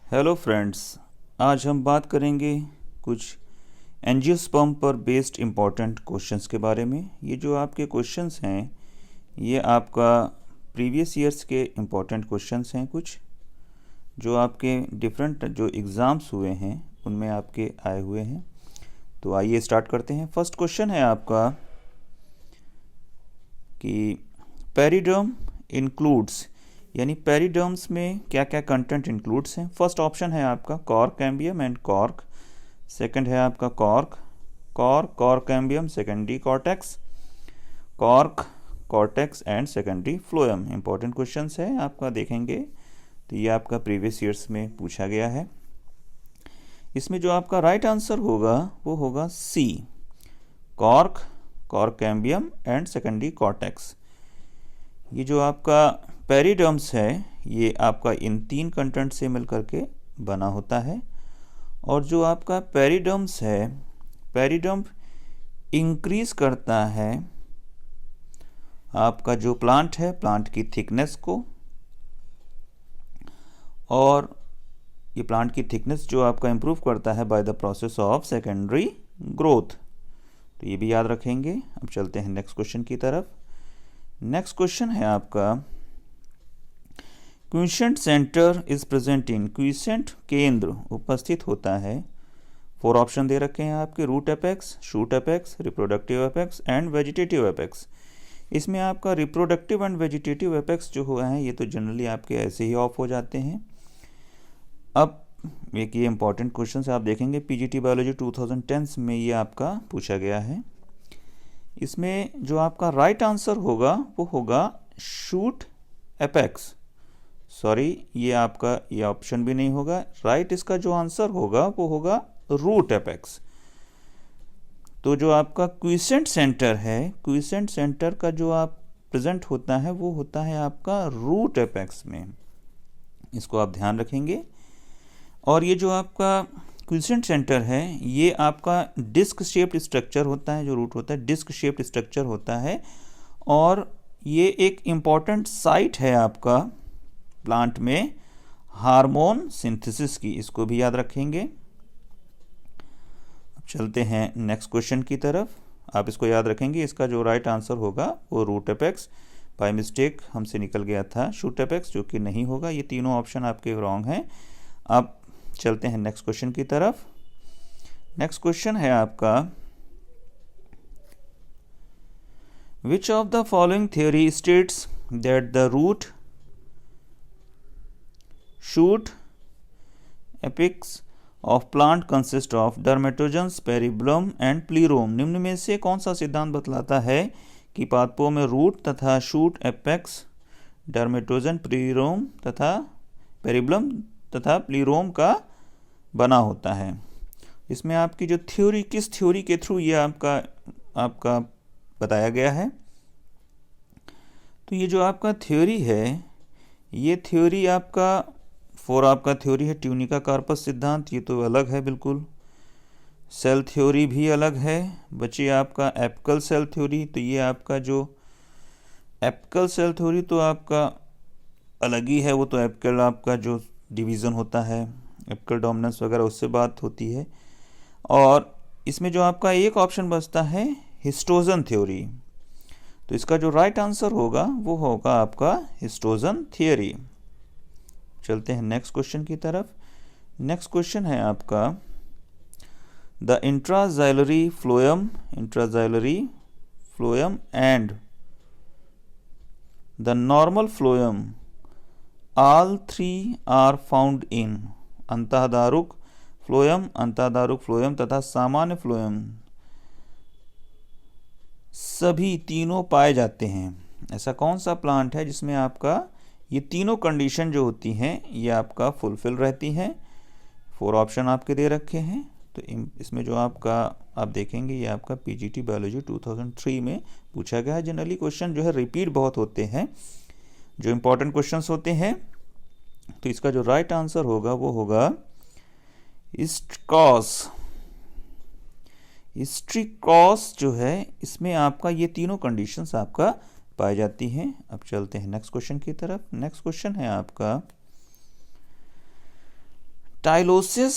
Hello friends, आज हम बात करेंगे कुछ एंजियोस्पर्म पर बेस्ड इम्पॉर्टेंट क्वेश्चंस के बारे में। ये जो आपके क्वेश्चंस हैं ये आपका प्रीवियस ईयर्स के इम्पॉर्टेंट क्वेश्चंस हैं, कुछ जो आपके डिफरेंट जो एग्ज़ाम्स हुए हैं उनमें आपके आए हुए हैं। तो आइए स्टार्ट करते हैं। फर्स्ट क्वेश्चन है आपका कि पेरिडर्म इंक्लूड्स, यानी पेरिडर्म्स में क्या क्या कंटेंट इंक्लूड्स हैं। फर्स्ट ऑप्शन है आपका cork cambium and cork, second है आपका cork cambium, secondary cortex, cork cortex and secondary phloem. Important questions है आपका, देखेंगे तो ये आपका प्रीवियस ईयर्स में पूछा गया है। इसमें जो आपका राइट आंसर होगा वो होगा C, cork cambium and secondary cortex. ये जो आपका पेरिडर्म्स है ये आपका इन तीन कंटेंट से मिलकर के बना होता है। और जो आपका पेरिडर्म्स है, पेरिडर्म इंक्रीज करता है आपका जो प्लांट है, प्लांट की थिकनेस को, और ये प्लांट की थिकनेस जो आपका इंप्रूव करता है by the process of secondary growth. तो ये भी याद रखेंगे। अब चलते हैं नेक्स्ट क्वेश्चन की तरफ। नेक्स्ट क्वेश्चन है आपका quiescent centre is present in, quiescent केंद्र उपस्थित होता है। 4 ऑप्शन दे रखे हैं आपके, root apex, shoot apex, reproductive apex and vegetative apex. इसमें आपका रिप्रोडक्टिव एंड वेजिटेटिव एपेक्स जो हुआ है ये तो जनरली आपके ऐसे ही ऑफ हो जाते हैं। अब एक ये इंपॉर्टेंट क्वेश्चन आप देखेंगे, पीजीटी बायोलॉजी 2010 में ये आपका पूछा गया है। इसमें जो आपका राइट आंसर होगा वो होगा शूट एपेक्स। सॉरी, ये आपका ये ऑप्शन भी नहीं होगा। राइट इसका जो आंसर होगा वो होगा रूट एपेक्स। तो जो आपका क्विसेंट सेंटर है, क्विसेंट सेंटर का जो आप प्रेजेंट होता है वो होता है आपका रूट एपेक्स में। इसको आप ध्यान रखेंगे। और ये जो आपका क्विसेंट सेंटर है ये आपका डिस्क शेप्ड स्ट्रक्चर होता है, जो रूट होता है डिस्क शेप्ड स्ट्रक्चर होता है। और ये एक इम्पॉर्टेंट साइट है आपका प्लांट में हार्मोन सिंथेसिस की, इसको भी याद रखेंगे। अब चलते हैं नेक्स्ट क्वेश्चन की तरफ। आप इसको याद रखेंगे, इसका जो राइट आंसर होगा वो रूट एपेक्स। बाय मिस्टेक हमसे निकल गया था शूट एपेक्स, जो कि नहीं होगा। ये तीनों ऑप्शन आपके रॉन्ग हैं। अब चलते हैं नेक्स्ट क्वेश्चन की तरफ। नेक्स्ट क्वेश्चन है आपका which of the following theory states that the root, shoot, apex of plant consist of dermatogens, periblem and plerome. निम्न में से कौन सा सिद्धांत बतलाता है कि पादपों में रूट तथा शूट, एपेक्स, डर्मेटोजन, प्लीरोम तथा पेरिब्लम तथा प्लीरोम का बना होता है। इसमें आपकी जो थ्योरी, किस थ्योरी के थ्रू ये आपका बताया गया है। तो ये जो आपका थ्योरी है ये थ्योरी आपका आपका थ्योरी है ट्यूनिका कार्पस सिद्धांत, ये तो अलग है बिल्कुल। सेल थ्योरी भी अलग है। बची आपका एपिकल सेल थ्योरी, तो ये आपका जो एपिकल सेल थ्योरी तो आपका अलग ही है। वो तो एपिकल आपका जो डिवीज़न होता है, एपिकल डोमिनेंस वगैरह, उससे बात होती है। और इसमें जो आपका एक ऑप्शन बचता है हिस्टोजन थ्योरी। तो इसका जो राइट आंसर होगा वो होगा आपका हिस्टोजन थ्योरी। चलते हैं नेक्स्ट क्वेश्चन की तरफ। नेक्स्ट क्वेश्चन है आपका the intraxylary phloem and the normal phloem all 3 are found in, अंतःदारुक फ्लोएम तथा सामान्य फ्लोएम सभी तीनों पाए जाते हैं। ऐसा कौन सा प्लांट है जिसमें आपका ये तीनों कंडीशन जो होती हैं ये आपका फुलफिल रहती हैं। 4 ऑप्शन आपके दे रखे हैं। तो इसमें जो आपका आप देखेंगे ये आपका पीजीटी बायोलॉजी 2003 में पूछा गया है। जनरली क्वेश्चन जो है रिपीट बहुत होते हैं, जो इंपॉर्टेंट क्वेश्चंस होते हैं। तो इसका जो राइट आंसर होगा वो होगा स्ट्रिकॉस जो है, इसमें आपका ये तीनों कंडीशंस आपका पाई जाती हैं। अब चलते हैं नेक्स्ट क्वेश्चन की तरफ। नेक्स्ट क्वेश्चन है आपका टाइलोसिस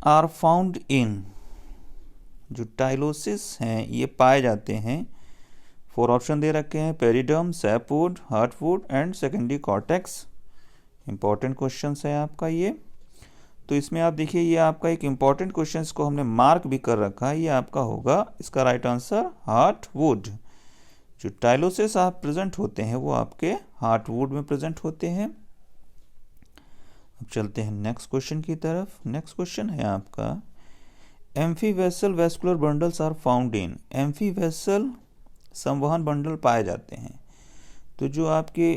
आर फाउंड इन, जो टाइलोसिस हैं ये पाए जाते हैं, 4 ऑप्शन दे रखे हैं, periderm, sapwood, heartwood and secondary cortex. Important question है आपका ये। तो इसमें आप देखिए ये आपका एक इंपॉर्टेंट क्वेश्चन को हमने मार्क भी कर रखा है, ये आपका होगा इसका राइट आंसर हार्टवुड। जो टाइलोसिस आप प्रेजेंट होते हैं वो आपके हार्टवुड में प्रेजेंट होते हैं। अब चलते हैं नेक्स्ट क्वेश्चन की तरफ। नेक्स्ट क्वेश्चन है आपका amphivasal vascular bundles are found in, amphivasal संवहन बंडल पाए जाते हैं। तो जो आपके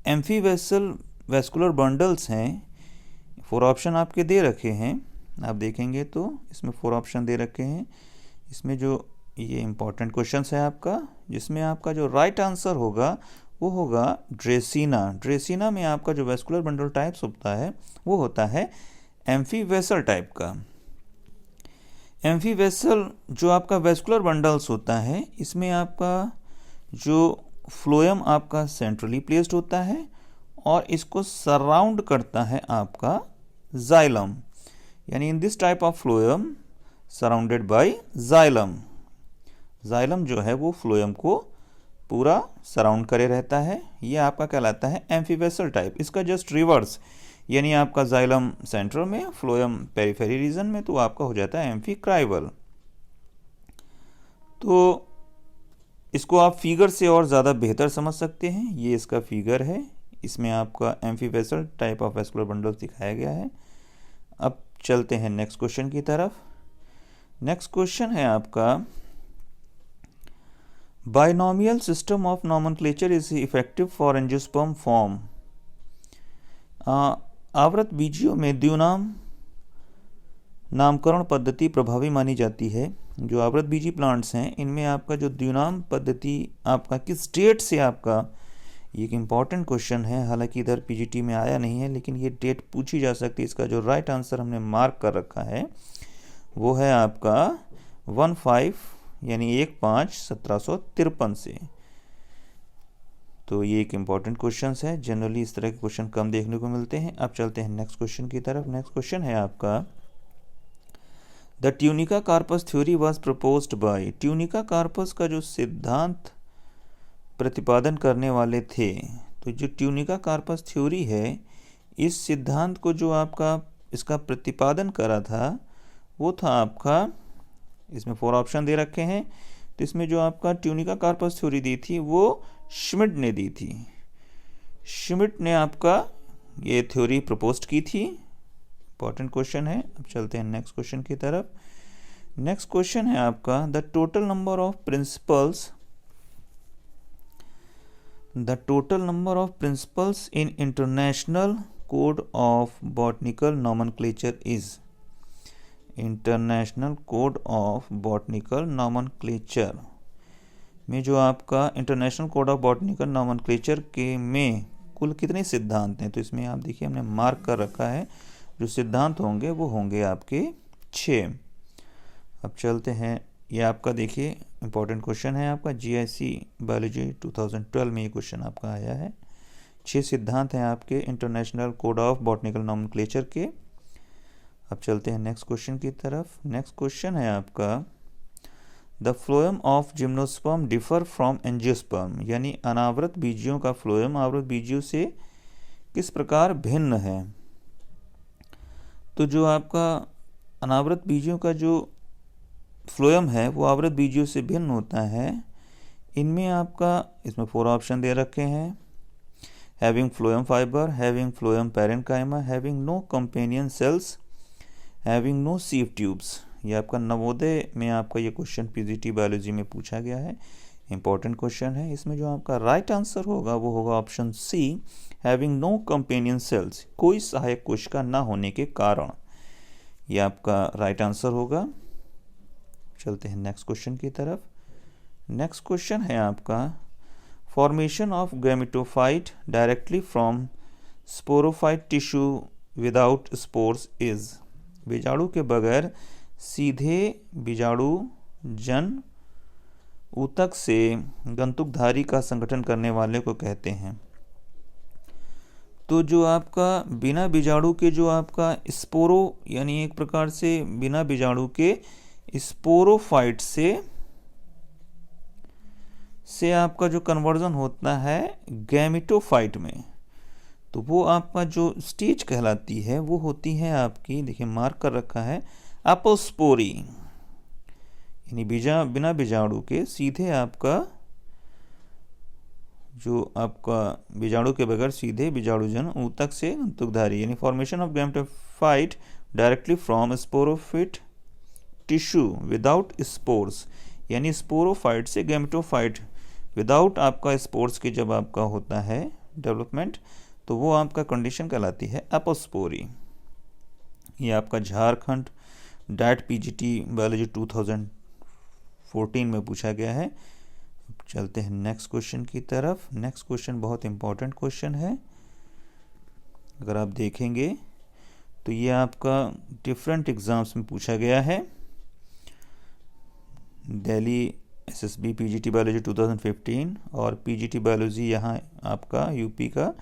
एम्फीवेसल वेस्कुलर बंडल्स हैं, 4 ऑप्शन आपके दे रखे हैं, आप देखेंगे तो इसमें 4 ऑप्शन दे रखे हैं। इसमें जो ये इंपॉर्टेंट क्वेश्चन है आपका, जिसमें आपका जो राइट आंसर होगा वो होगा ड्रेसिना। ड्रेसिना में आपका जो वेस्कुलर बंडल टाइप्स होता है वो होता है एम्फीवेसल टाइप का। एम्फीवेसल जो आपका वेस्कुलर बंडल्स होता है, इसमें आपका जो फ्लोएम आपका सेंट्रली प्लेस्ड होता है और इसको सराउंड करता है आपका जाइलम, यानी in this type of phloem surrounded by xylem. Xylem जो है वो फ्लोएम को पूरा सराउंड करे रहता है, ये आपका कहलाता है एम्फीवेसल टाइप। इसका जस्ट रिवर्स, यानी आपका जाइलम सेंट्रल में, फ्लोएम पेरिफेरी रीजन में, तो आपका हो जाता है एम्फीक्राइवल। तो इसको आप फिगर से और ज़्यादा बेहतर समझ सकते हैं, ये इसका फिगर है, इसमें आपका एम्फीवेसल टाइप ऑफ वेस्कुलर बंडल्स दिखाया गया है। अब चलते हैं नेक्स्ट क्वेश्चन की तरफ। नेक्स्ट क्वेश्चन है आपका binomial system of nomenclature is effective for angiosperm form. आवर्त बीजियों में द्विनाम नामकरण पद्धति प्रभावी मानी जाती है। जो आवर्त बीजी प्लांट्स हैं इनमें आपका जो द्विनाम पद्धति आपका किस डेट से आपका, ये एक इम्पॉर्टेंट क्वेश्चन है, हालांकि इधर पीजीटी में आया नहीं है लेकिन ये डेट पूछी जा सकती है। इसका जो राइट आंसर हमने मार्क कर रखा है वो है आपका 15 यानी 1/5/1753 से। तो ये एक इम्पॉर्टेंट क्वेश्चन है, जनरली इस तरह के क्वेश्चन कम देखने को मिलते हैं। अब चलते हैं नेक्स्ट क्वेश्चन की तरफ। नेक्स्ट क्वेश्चन है आपका the tunica corpus theory was proposed by. Tunica corpus का जो सिद्धांत प्रतिपादन करने वाले थे, तो जो ट्यूनिका कार्पस थ्योरी है, इस सिद्धांत को जो आपका इसका प्रतिपादन करा था वो था आपका, इसमें 4 ऑप्शन दे रखे हैं, तो इसमें जो आपका ट्यूनिका कार्पस थ्योरी दी थी वो श्मिट ने दी थी। श्मिट ने आपका ये थ्योरी प्रपोज की थी। इंपॉर्टेंट क्वेश्चन है। अब चलते हैं नेक्स्ट क्वेश्चन की तरफ। नेक्स्ट क्वेश्चन है आपका the total number of principles in international code of botanical nomenclature is. International code of botanical nomenclature में जो आपका international code of botanical nomenclature के में कुल कितने सिद्धांत हैं, तो इसमें आप देखिए हमने मार्क कर रखा है, जो सिद्धांत होंगे वो होंगे आपके 6। अब चलते हैं, ये आपका देखिए इंपॉर्टेंट क्वेश्चन है आपका जीआईसी बायोलॉजी 2012 में ये क्वेश्चन आपका आया है। 6 सिद्धांत हैं आपके international code of botanical nomenclature के। अब चलते हैं नेक्स्ट क्वेश्चन की तरफ। नेक्स्ट क्वेश्चन है आपका the phloem of gymnosperm differ from angiosperm, यानी अनावृत बीजियों का फ्लोएम आवृत बीजियों से किस प्रकार भिन्न है। तो जो आपका अनावृत बीजियों का जो फ्लोएम है वो आवृत बीजियों से भिन्न होता है। इनमें आपका इसमें 4 ऑप्शन दे रखे हैं, having phloem fibre, having phloem parenchyma, having no companion cells, having no sieve tubes. ये आपका नवोदय में आपका ये क्वेश्चन पीजीटी बायोलॉजी में पूछा गया है, इंपॉर्टेंट क्वेश्चन है। इसमें जो आपका राइट आंसर होगा वो होगा option C, having no companion cells, कोई सहायक कोशिका ना होने के कारण, ये आपका राइट आंसर होगा। चलते हैं नेक्स्ट क्वेश्चन की तरफ। नेक्स्ट क्वेश्चन है आपका formation of gametophyte directly from sporophyte tissue without spores is. बीजाणु के बगैर सीधे बीजाणु जन ऊतक से गंतुकधारी का संगठन करने वाले को कहते हैं। तो जो आपका बिना बीजाणु के जो आपका स्पोरो यानी एक प्रकार से बिना बीजाणु के स्पोरोफाइट से आपका जो कन्वर्जन होता है गैमेटोफाइट में, तो वो आपका जो स्टेज कहलाती है वो होती है आपकी, देखिए मार्क कर रखा है, अपोस्पोरी, यानी बिना बीजाणु के सीधे आपका जो आपका बीजाणु के बगैर सीधे बीजाणुजन ऊतक से अंतुकधारी, यानी formation of gametophyte directly from sporophyte tissue without spores, यानी स्पोरोफाइट से गैमेटोफाइट विदाउट आपका स्पोर्स के जब आपका होता है डेवलपमेंट, तो वो आपका कंडीशन कहलाती है अपोस्पोरी। ये आपका झारखंड डैट पीजीटी बायोलॉजी 2014 में पूछा गया है। चलते हैं नेक्स्ट क्वेश्चन की तरफ। नेक्स्ट क्वेश्चन बहुत इंपॉर्टेंट क्वेश्चन है, अगर आप देखेंगे तो ये आपका डिफरेंट एग्जाम्स में पूछा गया है। दिल्ली एसएसबी पीजीटी बायोलॉजी 2015 और पीजीटी बायोलॉजी यहाँ आपका यूपी का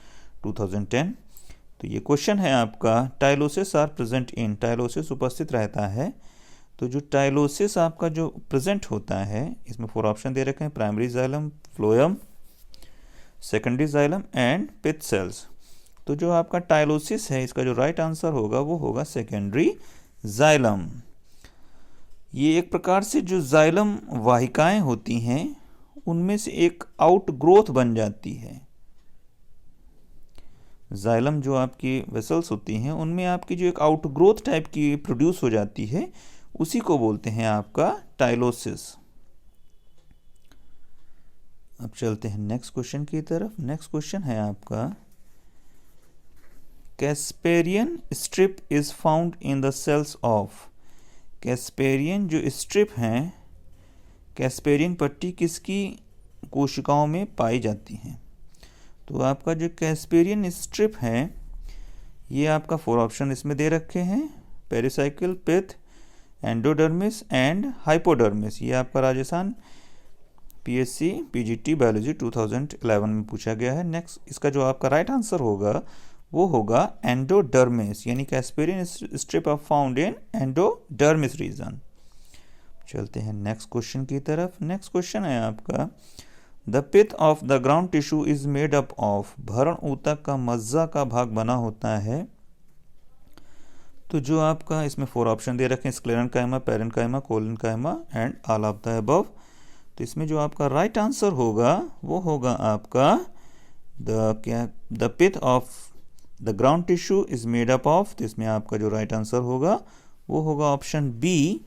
2010। तो ये क्वेश्चन है आपका, tylosis are present in, tylosis उपस्थित रहता है, तो जो टाइलोसिस आपका जो प्रेजेंट होता है, इसमें 4 ऑप्शन दे रखे हैं, primary xylem, phloem, secondary xylem and pith cells. तो जो आपका टाइलोसिस है इसका जो राइट आंसर होगा वो होगा सेकेंडरी जाइलम। ये एक प्रकार से जो जाइलम वाहिकाएं होती हैं उनमें से एक आउट ग्रोथ बन जाती है। जाइलम जो आपकी वेसल्स होती हैं उनमें आपकी जो एक आउट ग्रोथ टाइप की प्रोड्यूस हो जाती है, उसी को बोलते हैं आपका टाइलोसिस। अब चलते हैं नेक्स्ट क्वेश्चन की तरफ। नेक्स्ट क्वेश्चन है आपका, Casparian strip is found in the cells of, Casparian जो स्ट्रिप हैं, कैस्पेरियन पट्टी किसकी कोशिकाओं में पाई जाती हैं? तो आपका जो कैस्पेरियन स्ट्रिप है ये आपका 4 ऑप्शन इसमें दे रखे हैं, pericycle, pith, endodermis and hypodermis. ये आपका राजस्थान पीएससी पीजीटी बायोलॉजी 2011 में पूछा गया है। नेक्स्ट इसका जो आपका राइट आंसर होगा वो होगा एंडोडर्मिस, यानी Casparian strip of found in endodermis region. चलते हैं नेक्स्ट क्वेश्चन की तरफ। नेक्स्ट क्वेश्चन है आपका, the pith of the ground tissue is made up of, भरण ऊतक का मज्जा का भाग बना होता है। तो जो आपका इसमें 4 ऑप्शन दे रखे हैं, sclerenchyma, parenchyma, collenchyma and all of the above. तो इसमें जो आपका राइट आंसर होगा वो होगा आपका the pith of the ground tissue is made up of. तो इसमें आपका जो राइट आंसर होगा वो होगा ऑप्शन बी,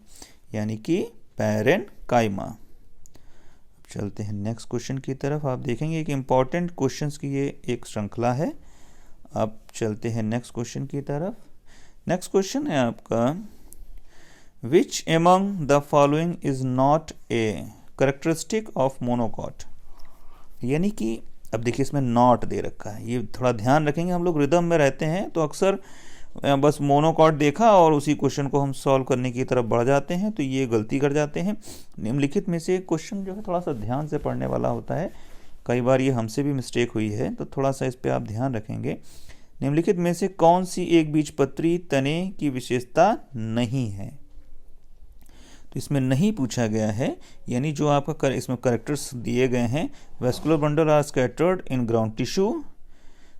यानी कि पेरेन्काइमा। चलते हैं नेक्स्ट क्वेश्चन की तरफ। आप देखेंगे कि इंपॉर्टेंट क्वेश्चंस की ये एक श्रृंखला है। अब चलते हैं नेक्स्ट क्वेश्चन की तरफ। नेक्स्ट क्वेश्चन है आपका, which among the following is not a characteristic of monocot, यानी कि अब देखिए इसमें नॉट दे रखा है, ये थोड़ा ध्यान रखेंगे। हम लोग रिदम में रहते हैं तो अक्सर बस मोनोकॉट देखा और उसी क्वेश्चन को हम सॉल्व करने की तरफ बढ़ जाते हैं, तो ये गलती कर जाते हैं। निम्नलिखित में से क्वेश्चन जो है थोड़ा सा ध्यान से पढ़ने वाला होता है, कई बार ये हमसे भी मिस्टेक हुई है, तो थोड़ा सा इस पर आप ध्यान रखेंगे। निम्नलिखित में से कौन सी एक बीजपत्री तने की विशेषता नहीं है? तो इसमें नहीं पूछा गया है, यानी जो आपका इसमें कैरेक्टर्स दिए गए हैं, vascular bundle are scattered in ground tissue,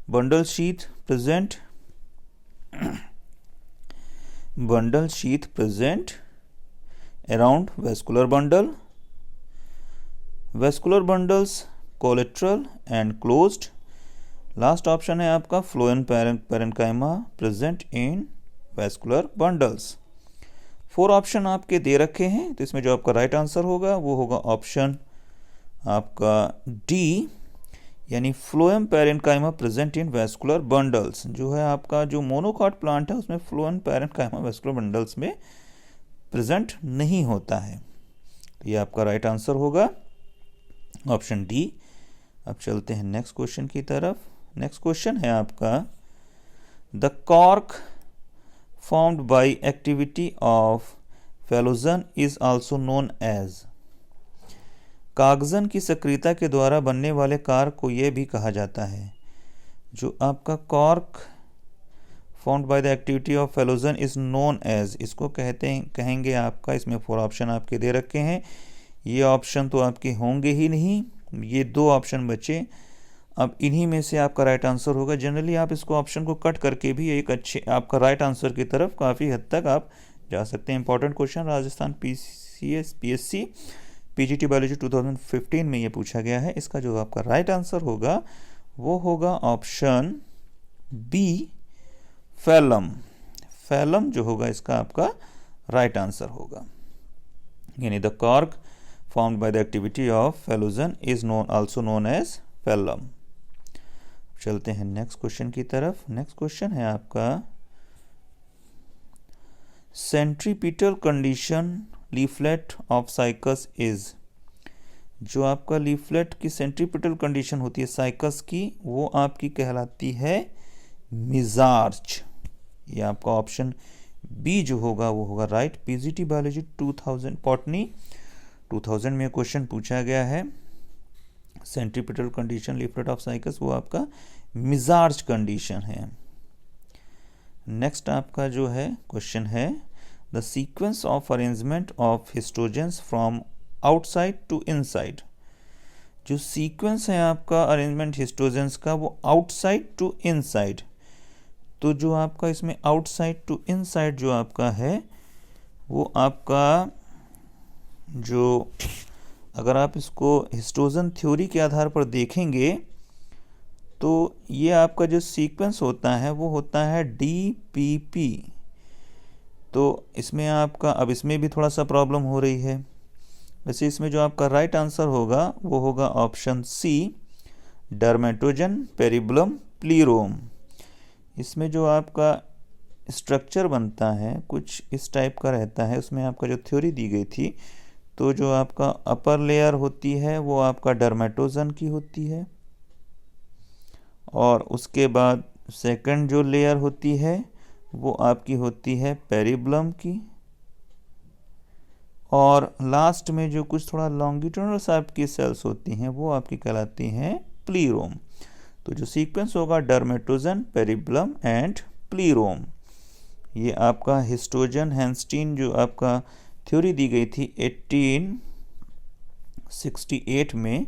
bundle sheath present around vascular bundle, vascular bundles collateral and closed। Last option है आपका phloem parenchyma present in vascular bundles। 4 ऑप्शन आपके दे रखे हैं, तो इसमें जो आपका राइट आंसर होगा वो होगा ऑप्शन आपका डी, यानी फ्लोएम पेरेन्काइमा प्रेजेंट इन वेस्कुलर बंडल्स। जो है आपका जो मोनोकॉट प्लांट है उसमें फ्लोएम पेरेन्काइमा वेस्कुलर बंडल्स में प्रेजेंट नहीं होता है, तो ये आपका राइट आंसर होगा ऑप्शन डी। अब चलते हैं नेक्स्ट क्वेश्चन की तरफ। नेक्स्ट क्वेश्चन है आपका, the cork formed by activity of phellogen is also known as, कागजन की सक्रियता के द्वारा बनने वाले कारक को यह भी कहा जाता है। जो आपका cork formed by the activity of phellogen is known as, इसको कहेंगे आपका, इसमें 4 ऑप्शन आपके दे रखे हैं। ये ऑप्शन तो आपके होंगे ही नहीं, ये 2 ऑप्शन बचे। अब इन्हीं में से आपका राइट आंसर होगा। जनरली आप इसको ऑप्शन को कट करके भी एक अच्छे आपका राइट आंसर की तरफ काफ़ी हद तक आप जा सकते हैं। Important question Rajasthan PSC PGT biology 2015 में ये पूछा गया है। इसका जो आपका राइट आंसर होगा वो होगा ऑप्शन बी, फैलम। फैलम जो होगा इसका आपका राइट आंसर होगा, यानी the cork formed by the activity of phellogen is also known as phellum। चलते हैं नेक्स्ट क्वेश्चन की तरफ। नेक्स्ट क्वेश्चन है आपका centripetal condition leaflet of cycas is. जो आपका लीफलेट की सेंट्रीपिटल कंडीशन होती है साइकस की, वो आपकी कहलाती है मिजार्च। ये आपका ऑप्शन बी जो होगा वो होगा राइट। PGT बायोलॉजी 2000 बॉटनी 2000 में क्वेश्चन पूछा गया है। Centripetal condition leaflet of cycas वो आपका मिजार्च कंडीशन है। नेक्स्ट आपका जो है क्वेश्चन है the sequence of arrangement of histogens from outside to inside. जो सीक्वेंस है आपका अरेंजमेंट हिस्टोजेंस का वो आउटसाइड टू इनसाइड। तो जो आपका इसमें आउटसाइड टू इनसाइड जो आपका है वो आपका जो अगर आप इसको हिस्टोजन थ्योरी के आधार पर देखेंगे तो ये आपका जो सीक्वेंस होता है वो होता है DPP। तो इसमें आपका अब इसमें भी थोड़ा सा प्रॉब्लम हो रही है। वैसे इसमें जो आपका राइट आंसर होगा वो होगा ऑप्शन सी, डर्मेटोजन पेरिबलम प्लीरोम। इसमें जो आपका स्ट्रक्चर बनता है कुछ इस टाइप का रहता है। उसमें आपका जो थ्योरी दी गई थी, तो जो आपका अपर लेयर होती है वो आपका डर्मेटोजन की होती है, और उसके बाद सेकंड जो लेयर होती है वो आपकी होती है पेरिबलम की, और लास्ट में जो कुछ थोड़ा लॉन्गिट्यूडनल शेप की सेल्स होती हैं वो आपकी कहलाती हैं प्लीरोम। तो जो सीक्वेंस होगा डर्मेटोजन पेरिबलम एंड प्लीरोम। ये आपका हिस्टोजन हैंस्टीन जो आपका थ्योरी दी गई थी 1868 में,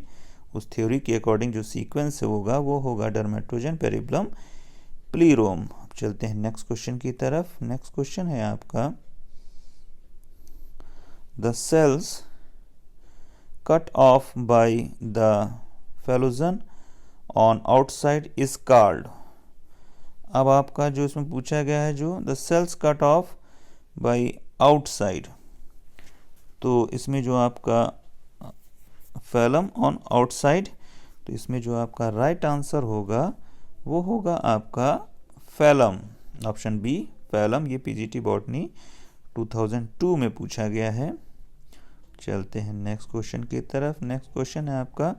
उस थ्योरी के अकॉर्डिंग जो सीक्वेंस होगा वो होगा डर्मेटोजन पेरिबलम प्लीरोम। चलते हैं नेक्स्ट क्वेश्चन की तरफ। नेक्स्ट क्वेश्चन है आपका the cells cut off by the phellogen on outside is called. अब आपका जो इसमें पूछा गया है जो the cells cut off by outside, तो इसमें जो आपका फेलम ऑन आउटसाइड, तो इसमें जो आपका राइट आंसर होगा वो होगा आपका फेलम, ऑप्शन बी फेलम। ये PGT बॉटनी 2002 में पूछा गया है। चलते हैं नेक्स्ट क्वेश्चन की तरफ। नेक्स्ट क्वेश्चन है आपका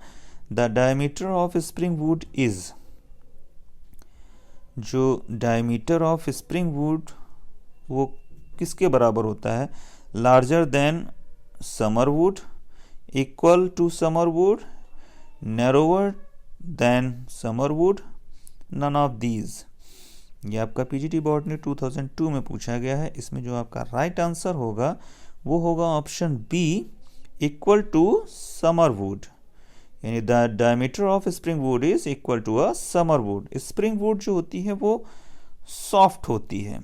the diameter of spring wood is. जो डायमीटर ऑफ स्प्रिंग वुड वो किसके बराबर होता है? Larger than summer wood, equal to summer wood, narrower than summer wood, none of these. ये आपका PGT बॉटनी 2002 में पूछा गया है। इसमें जो आपका राइट आंसर होगा वो होगा option B, equal to summer wood, यानी the diameter of spring wood is equal to a summer wood. Spring wood जो होती है वो सॉफ्ट होती है,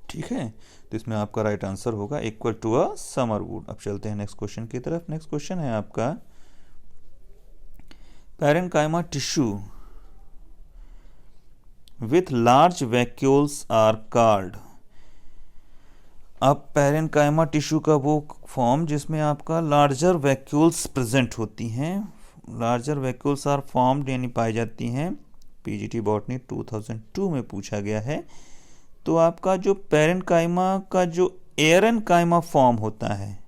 ठीक है, तो इसमें आपका राइट आंसर होगा equal to a summer wood. अब चलते हैं नेक्स्ट क्वेश्चन की तरफ। नेक्स्ट क्वेश्चन है आपका parenchyma tissue with large vacuoles are called. अब पैरेन्काइमा टिश्यू का वो फॉर्म जिसमें आपका लार्जर वैक्यूल्स प्रेजेंट होती हैं, लार्जर वैक्यूल्स आर फॉर्म्ड यानी पाई जाती हैं, PGT बॉटनी 2002 में पूछा गया है। तो आपका जो पैरेन्काइमा का जो एरेन्काइमा फॉर्म होता है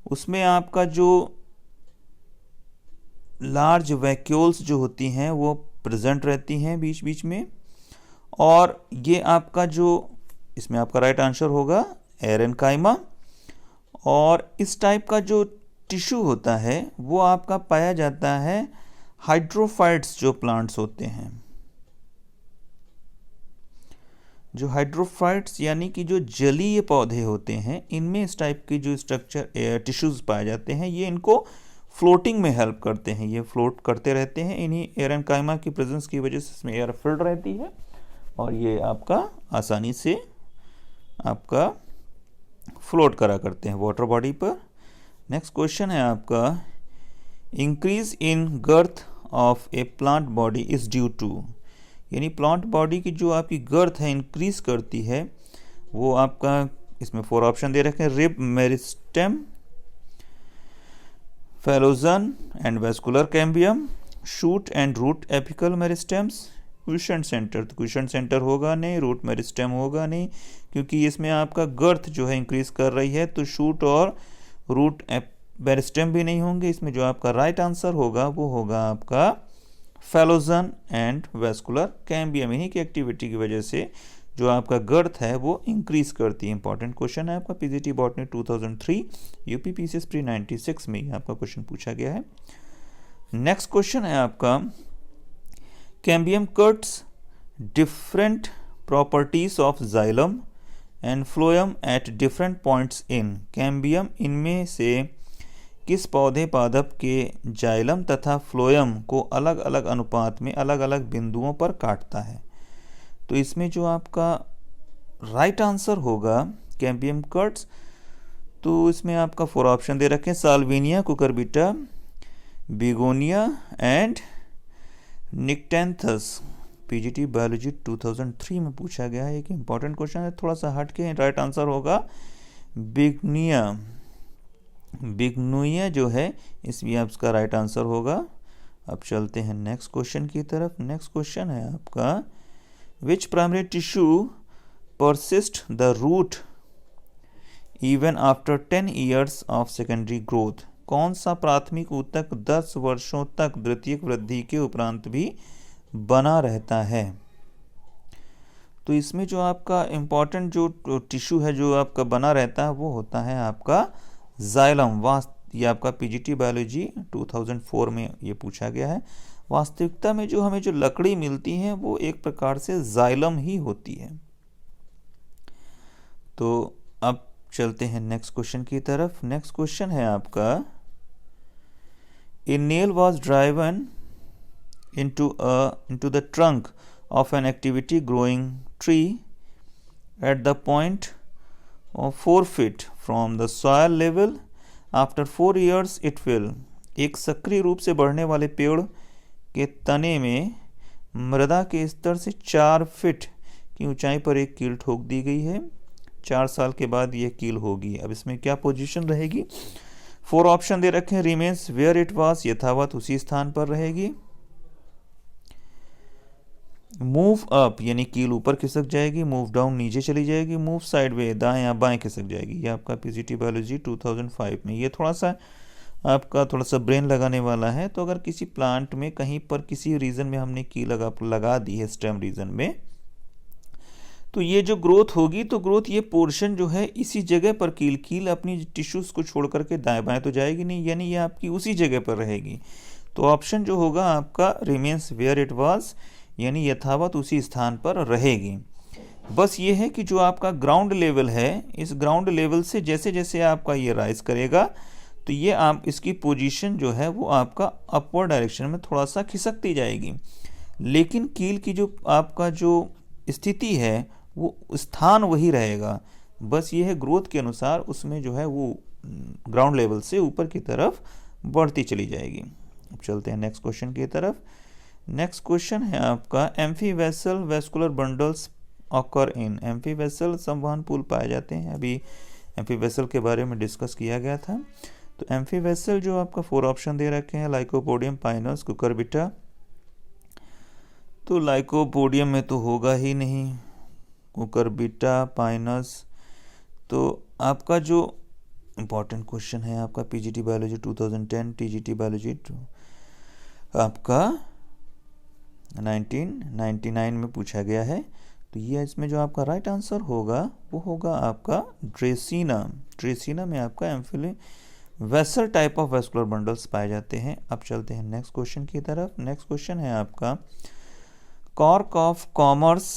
उसमें आपका जो लार्ज वैक्यूल्स जो होती हैं वो प्रेजेंट रहती हैं बीच बीच में, और ये आपका जो इसमें आपका राइट आंसर होगा एरेन्काइमा। और इस टाइप का जो टिश्यू होता है वो आपका पाया जाता है हाइड्रोफाइट्स जो प्लांट्स होते हैं, जो हाइड्रोफाइट्स यानी कि जो जलीय पौधे होते हैं, इनमें इस टाइप की जो स्ट्रक्चर टिश्यूज पाए जाते हैं, ये इनको फ्लोटिंग में हेल्प करते हैं, ये फ्लोट करते रहते हैं। इन्हीं एरेनकाइमा की प्रेजेंस की वजह से इसमें एयर फिल्ड रहती है और ये आपका आसानी से आपका फ्लोट करा करते हैं वाटर बॉडी पर। नेक्स्ट क्वेश्चन है आपका, increase in girth of a plant body is due to, यानी प्लांट बॉडी की जो आपकी गर्थ है इंक्रीज करती है, वो आपका इसमें 4 ऑप्शन दे रखे हैं, rib meristem, phellogen and vascular cambium, shoot and root apical meristems, quiescent centre. तो क्विसेंट सेंटर होगा नहीं, रूट मेरिस्टेम होगा नहीं, क्योंकि इसमें आपका गर्थ जो है इंक्रीज कर रही है, तो शूट और रूट मेरिस्टेम भी नहीं होंगे। इसमें जो आपका राइट आंसर होगा वो होगा आपका फेलोजन एंड वेस्कुलर कैम्बियम। इन्हीं की एक्टिविटी की वजह से जो आपका गर्थ है वो इंक्रीज करती है। इंपॉर्टेंट क्वेश्चन है आपका PGT botany 2003 UP PCS pre 96 में आपका क्वेश्चन पूछा गया है। नेक्स्ट क्वेश्चन है आपका, cambium cuts different properties of xylem and phloem at different points in. Cambium इनमें से किस पौधे पादप के जाइलम तथा फ्लोएम को अलग अलग अनुपात में अलग अलग बिंदुओं पर काटता है? तो इसमें जो आपका राइट आंसर होगा कैम्बियम कट्स, तो इसमें आपका 4 ऑप्शन दे रखे हैं, salvinia, cucurbita, begonia and nyctanthes. PGT biology 2003 में पूछा गया है, एक इंपॉर्टेंट क्वेश्चन है, थोड़ा सा हट के। राइट आंसर होगा बिगनिया। बिगनोइया जो है इसमें आपका राइट आंसर होगा। अब चलते हैं नेक्स्ट क्वेश्चन की तरफ। नेक्स्ट क्वेश्चन है आपका, which primary tissue persist the root even after 10 years of secondary growth. कौन सा प्राथमिक ऊतक 10 वर्षों तक द्वितीयक वृद्धि के उपरांत भी बना रहता है? तो इसमें जो आपका इम्पॉर्टेंट जो टिश्यू है जो आपका बना रहता है वो होता है आपका जाइलम। ये आपका पीजीटी बायोलॉजी 2004 में ये पूछा गया है। वास्तविकता में जो हमें जो लकड़ी मिलती है वो एक प्रकार से जाइलम ही होती है। तो अब चलते हैं नेक्स्ट क्वेश्चन की तरफ। नेक्स्ट क्वेश्चन है आपका, ए nail was driven into the trunk of an activity growing tree at the point of 4 feet from the soil level. After 4 years it will. एक सक्रिय रूप से बढ़ने वाले पेड़ के तने में मृदा के स्तर से 4 फीट की ऊंचाई पर एक कील ठोक दी गई है। 4 साल के बाद यह कील होगी। अब इसमें क्या पोजीशन रहेगी? 4 ऑप्शन दे रखे हैं, रिमेन्स वेयर इट वाज, यथावत उसी स्थान पर रहेगी, मूव अप यानी कील ऊपर खिसक जाएगी, मूव डाउन नीचे चली जाएगी, मूव साइडवे दाएं या बाएं खिसक जाएगी। ये आपका पीजीटी बायोलॉजी 2005 में। ये थोड़ा सा ब्रेन लगाने वाला है। तो अगर किसी प्लांट में कहीं पर किसी रीजन में हमने कील लगा दी है स्टेम रीजन में, तो ये जो ग्रोथ होगी तो ग्रोथ ये पोर्शन जो है इसी जगह पर कील अपनी टिश्यूज को छोड़ करके दाएं बाएं तो जाएगी नहीं, यानी ये आपकी उसी जगह पर रहेगी। तो ऑप्शन जो होगा आपका रिमेन्स वेयर इट वाज, यानी यथावत उसी स्थान पर रहेगी। बस ये है कि जो आपका ग्राउंड लेवल है, इस ग्राउंड लेवल से जैसे जैसे आपका ये राइज करेगा तो ये आप इसकी पोजीशन जो है वो आपका अपवर्ड डायरेक्शन में थोड़ा सा खिसकती जाएगी, लेकिन कील की जो आपका जो स्थिति है वो स्थान वही रहेगा। बस ये है ग्रोथ के अनुसार उसमें जो है वो ग्राउंड लेवल से ऊपर की तरफ बढ़ती चली जाएगी। अब चलते हैं नेक्स्ट क्वेश्चन की तरफ। नेक्स्ट क्वेश्चन है आपका, amphivasal vascular bundles occur in. Amphivasal संवहन पुल पाए जाते हैं। अभी एम्फीवेसल के बारे में डिस्कस किया गया था। तो एम्फीवेसल जो आपका 4 ऑप्शन दे रखे हैं, लाइकोपोडियम, पाइनस, कुकुरबिटा। तो लाइकोपोडियम में तो होगा ही नहीं, कुकुरबिटा, पाइनस। तो आपका जो इम्पॉर्टेंट क्वेश्चन है आपका पीजीटी बायोलॉजी 2010, टीजीटी बायोलॉजी आपका 1999 में पूछा गया है। तो ये इसमें जो आपका राइट आंसर होगा वो होगा आपका ड्रेसिना। ड्रेसिना में आपका vessel type of vascular bundles पाए जाते हैं। अब चलते हैं नेक्स्ट क्वेश्चन की तरफ। नेक्स्ट क्वेश्चन है आपका, cork of commerce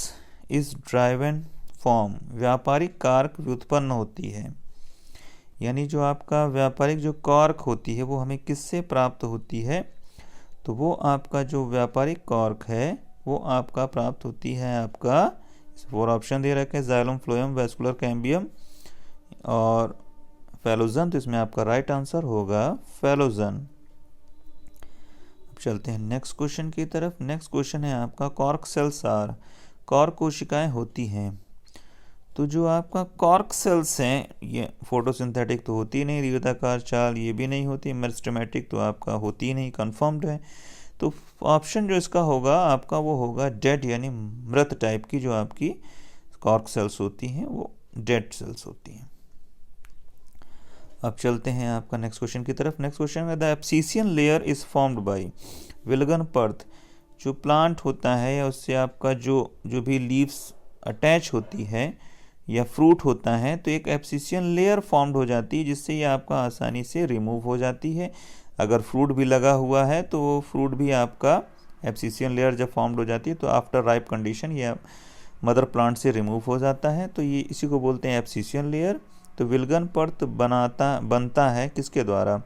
is driven form, व्यापारिक कार्क व्युत्पन्न होती है, यानी जो आपका व्यापारिक जो कॉर्क होती है वो हमें किससे प्राप्त होती है, तो वो आपका जो व्यापारिक कॉर्क है वो आपका प्राप्त होती है आपका, 4 ऑप्शन दे रखे हैं, जाइलम, फ्लोएम, वेस्कुलर कैम्बियम और फेलोजन। तो इसमें आपका राइट आंसर होगा फेलोजन। अब चलते हैं नेक्स्ट क्वेश्चन की तरफ। नेक्स्ट क्वेश्चन है आपका, कॉर्क सेल्स आर, कॉर्क कोशिकाएं होती हैं। तो जो आपका कॉर्क सेल्स हैं ये फोटोसिंथेटिक तो होती नहीं, रियोदाकार चाल ये भी नहीं होती, मेरिस्टेमेटिक तो आपका होती नहीं, कंफर्म्ड है। तो ऑप्शन जो इसका होगा आपका वो होगा डेड, यानी मृत टाइप की जो आपकी कॉर्क सेल्स होती हैं वो डेड सेल्स होती हैं। अब चलते हैं आपका नेक्स्ट क्वेश्चन की तरफ। नेक्स्ट क्वेश्चन है, the abscission layer is formed by विलगन पर्थ, जो प्लांट होता है या उससे आपका जो भी लीव्स अटैच होती है या फ्रूट होता है तो एक एब्सिसियन लेयर फॉर्म्ड हो जाती है जिससे ये आपका आसानी से रिमूव हो जाती है। अगर फ्रूट भी लगा हुआ है तो वो फ्रूट भी आपका एब्सिसियन लेयर जब फॉर्म्ड हो जाती है तो आफ्टर राइप कंडीशन ये मदर प्लांट से रिमूव हो जाता है, तो ये इसी को बोलते हैं एब्सिसियन लेयर। तो विलगन पर्थ बनता है किसके द्वारा,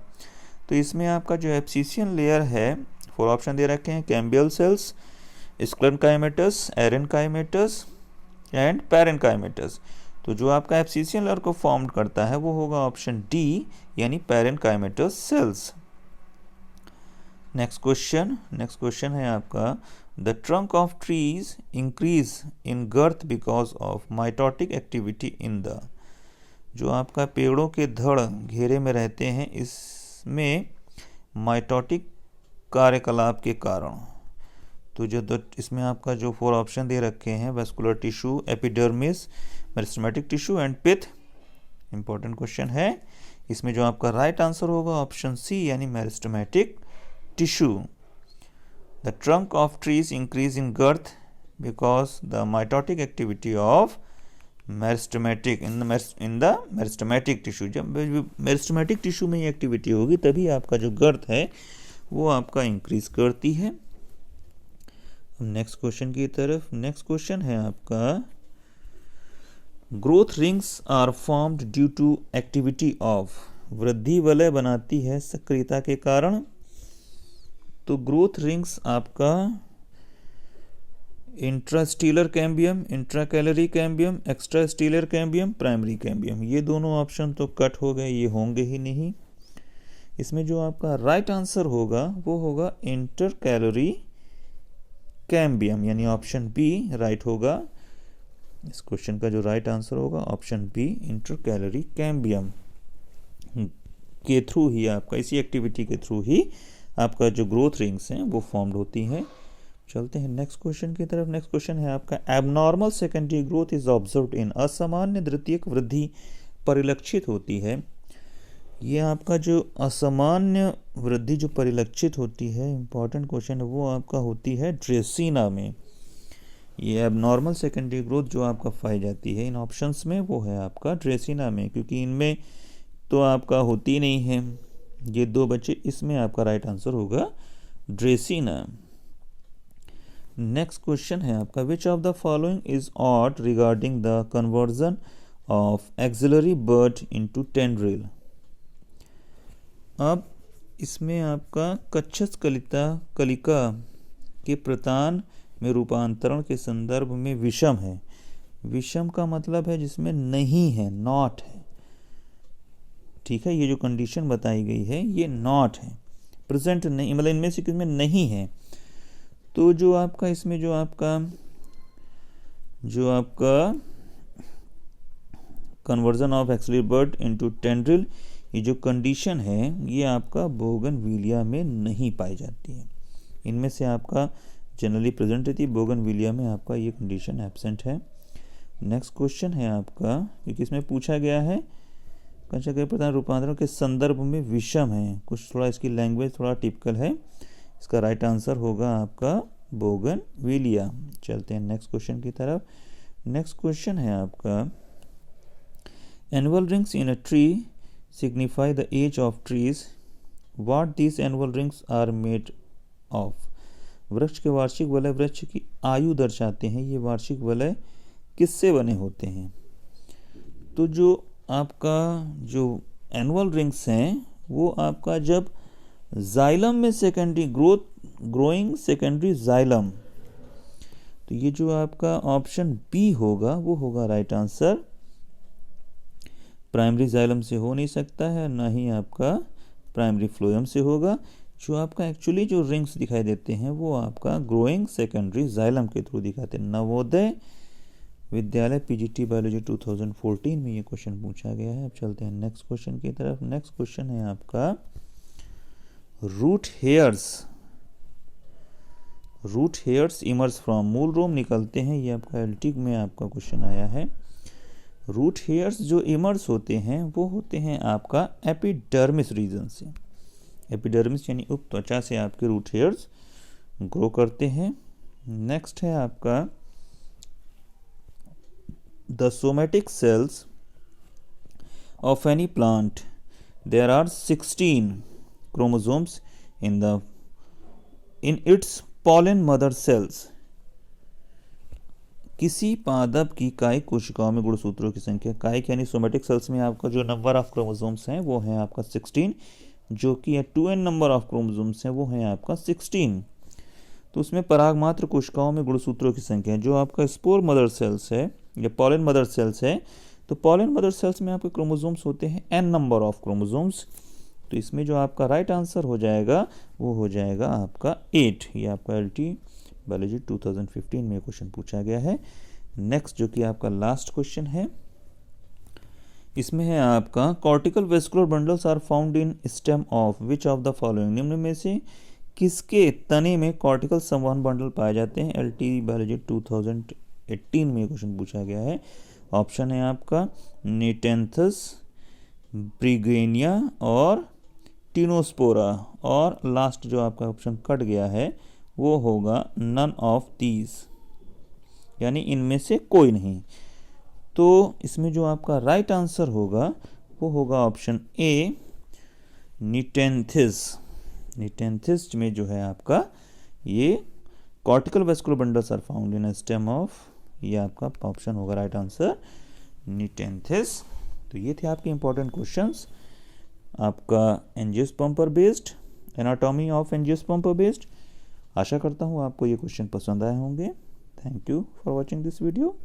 तो इसमें आपका जो एब्सिसियन लेयर है 4 ऑप्शन दे रखे हैं, कैम्बियल सेल्स, स्क्लेरेनकाइमेटस, एरेनकाइमेटस एंड पैरेनकाइमेटस। तो जो आपका एब्सिसियन लेयर को फॉर्म करता है वो होगा ऑप्शन डी, यानी पैरेनकाइमेटस सेल्स। नेक्स्ट क्वेश्चन है आपका, the trunk of trees increase in girth because of mitotic activity in the, जो आपका पेड़ों के धड़ घेरे में रहते हैं इसमें माइटोटिक कार्यकलाप के कारण। तो जो इसमें आपका जो 4 ऑप्शन दे रखे हैं, vascular tissue, epidermis, meristematic tissue and pith. Important question है, इसमें जो आपका राइट आंसर होगा ऑप्शन सी, यानी meristematic tissue. The trunk of trees increase in girth because the mitotic activity of meristematic in the meristematic tissue. जब meristematic tissue में ये activity होगी तभी आपका जो गर्थ है वो आपका इंक्रीज करती है। नेक्स्ट क्वेश्चन की तरफ। नेक्स्ट क्वेश्चन है आपका, growth rings are formed due to activity of, वृद्धि वलय बनाती है सक्रियता के कारण। तो ग्रोथ रिंग्स आपका intrastelar cambium, intercalary cambium, extrastelar cambium, primary cambium, ये दोनों ऑप्शन तो कट हो गए, ये होंगे ही नहीं। इसमें जो आपका राइट आंसर होगा वो होगा इंटरकैलरी कैम्बियम, यानी ऑप्शन बी राइट होगा। इस क्वेश्चन का जो राइट आंसर होगा ऑप्शन बी, इंटरकैलरी कैम्बियम के थ्रू ही आपका, इसी एक्टिविटी के थ्रू ही आपका जो ग्रोथ रिंग्स हैं वो फॉर्म्ड होती हैं। चलते हैं नेक्स्ट क्वेश्चन की तरफ। नेक्स्ट क्वेश्चन है आपका, abnormal secondary growth is observed in, असामान्य द्वितीयक वृद्धि परिलक्षित होती है। ये आपका जो असामान्य वृद्धि जो परिलक्षित होती है, इंपॉर्टेंट क्वेश्चन है, वो आपका होती है ड्रेसिना में। ये एबनॉर्मल सेकेंडरी ग्रोथ जो आपका पाई जाती है इन ऑप्शंस में वो है आपका ड्रेसिना में, क्योंकि इनमें तो आपका होती नहीं है ये 2 बच्चे, इसमें आपका राइट आंसर होगा ड्रेसिना। नेक्स्ट क्वेश्चन है आपका, which of the following is odd regarding the conversion of axillary bud into tendril. अब इसमें आपका कच्छस कलिका के प्रतान में रूपांतरण के संदर्भ में विषम है। विषम का मतलब है जिसमें नहीं है, नॉट है, ठीक है। ये जो कंडीशन बताई गई है ये नॉट है, प्रेजेंट नहीं, मतलब इनमें से किसमें नहीं है। तो जो आपका इसमें जो आपका conversion of axillary bud into tendril, ये जो कंडीशन है ये आपका बोगनविलिया में नहीं पाई जाती है। इनमें से आपका जनरली प्रेजेंट रहती है, बोगनविलिया में आपका ये कंडीशन एब्सेंट है। नेक्स्ट क्वेश्चन है आपका, क्योंकि इसमें पूछा गया है कच्छस के प्रतान रूपांतरण के संदर्भ में विषम है, कुछ थोड़ा इसकी लैंग्वेज थोड़ा टिपिकल है। इसका राइट आंसर होगा आपका बोगनविलिया। चलते हैं नेक्स्ट क्वेश्चन की तरफ। नेक्स्ट क्वेश्चन है आपका, annual rings in a tree signify the age of trees what these annual rings are made of. वृक्ष के वार्षिक वलय वृक्ष की आयु दर्शाते हैं। ये वार्षिक वलय किससे बने होते हैं? तो जो आपका जो एनुअल रिंग्स हैं वो आपका जब जाइलम में सेकेंडरी ग्रोइंग सेकेंडरी जाइलम, तो ये जो आपका ऑप्शन बी होगा वो होगा राइट आंसर। प्राइमरी जाइलम से हो नहीं सकता है, ना ही आपका प्राइमरी फ्लोएम से होगा। जो आपका एक्चुअली जो रिंग्स दिखाई देते हैं वो आपका ग्रोइंग सेकेंडरी जाइलम के थ्रू दिखाते हैं। नवोदय विद्यालय पीजीटी बायोलॉजी 2014 में ये क्वेश्चन पूछा गया है। अब चलते हैं नेक्स्ट क्वेश्चन की तरफ। नेक्स्ट क्वेश्चन है आपका रूट हेयर्स इमर्ज फ्रॉम, मूल रोम निकलते हैं। ये आपका एलटी में आपका क्वेश्चन आया है। रूट हेयर्स जो इमर्ज होते हैं वो होते हैं आपका एपिडर्मिस रीजन से। एपिडर्मिस यानी उप त्वचा से आपके रूट हेयर्स ग्रो करते हैं। नेक्स्ट है आपका the somatic cells of any plant, there are 16 chromosomes in its pollen mother cells। किसी पादप की कायिक कोशिकाओं में गुणसूत्रों की संख्या, कायिक यानी सोमेटिक सेल्स में आपका जो नंबर ऑफ क्रोमोसोम्स हैं वो है आपका 16, जो कि 2n नंबर ऑफ क्रोमोसोम्स हैं वो है आपका 16। तो उसमें परागमात्र कोशिकाओं में गुणसूत्रों की संख्या, जो आपका स्पोर मदर सेल्स है या पॉलन मदर सेल्स है, तो पॉलन मदर सेल्स में आपके क्रोमोसोम्स होते हैं n नंबर ऑफ क्रोमोसोम्स। तो इसमें जो आपका राइट आंसर हो जाएगा वो हो जाएगा आपका 8। ये आपका एलटी बायोलॉजी 2015 में क्वेश्चन पूछा गया है। नेक्स्ट जो कि आपका लास्ट क्वेश्चन है, इसमें है आपका cortical vascular bundles are found in stem of which of the following, निम्न में से किसके तने में कॉर्टिकल संवहन बंडल पाए जाते हैं? एलटी बायोलॉजी 2018 में क्वेश्चन पूछा गया है। ऑप्शन है आपका नीटेंथस, ब्रिगेनिया और टिनोस्पोरा, और लास्ट जो आपका ऑप्शन कट गया है वो होगा नन ऑफ दीज, यानी इनमें से कोई नहीं। तो इसमें जो आपका राइट आंसर होगा वो होगा ऑप्शन ए नीटेंथिस। नीटेंथिस में जो है आपका ये cortical vascular bundles are found in stem of, ये आपका ऑप्शन होगा राइट आंसर नीटेंथिस। तो ये थे आपके इंपॉर्टेंट क्वेश्चंस आपका एंजियोस्पर्म पर बेस्ड, एनाटॉमी ऑफ एंजियोस्पर्म पर बेस्ड। आशा करता हूँ आपको ये क्वेश्चन पसंद आए होंगे। Thank you for watching this video.